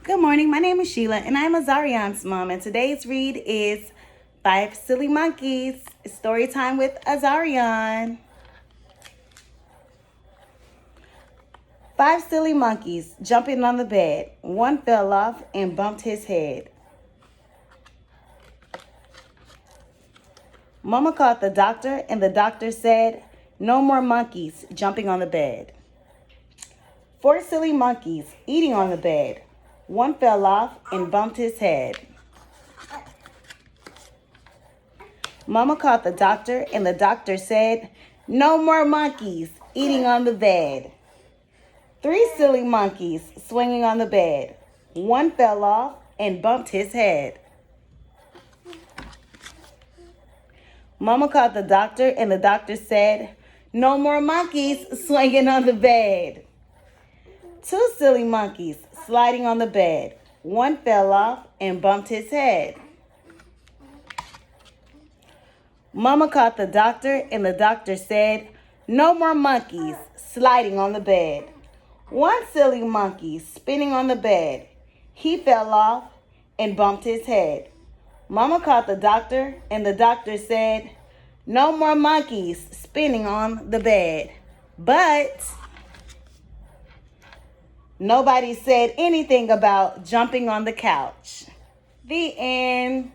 Good morning, my name is Sheila and I'm Azarion's mom, and today's read is 5 Silly Monkeys. Story time with Azarion. 5 silly monkeys jumping on the bed. One fell off and bumped his head. Mama called the doctor and the doctor said, "No more monkeys jumping on the bed." 4 silly monkeys eating on the bed. One fell off and bumped his head. Mama called the doctor and the doctor said, "No more monkeys eating on the bed." 3 silly monkeys swinging on the bed. One fell off and bumped his head. Mama called the doctor and the doctor said, "No more monkeys swinging on the bed." 2 silly monkeys sliding on the bed. One fell off and bumped his head. Mama called the doctor and the doctor said, "No more monkeys sliding on the bed." 1 silly monkey spinning on the bed. He fell off and bumped his head. Mama called the doctor and the doctor said, "No more monkeys spinning on the bed." But nobody said anything about jumping on the couch. The end.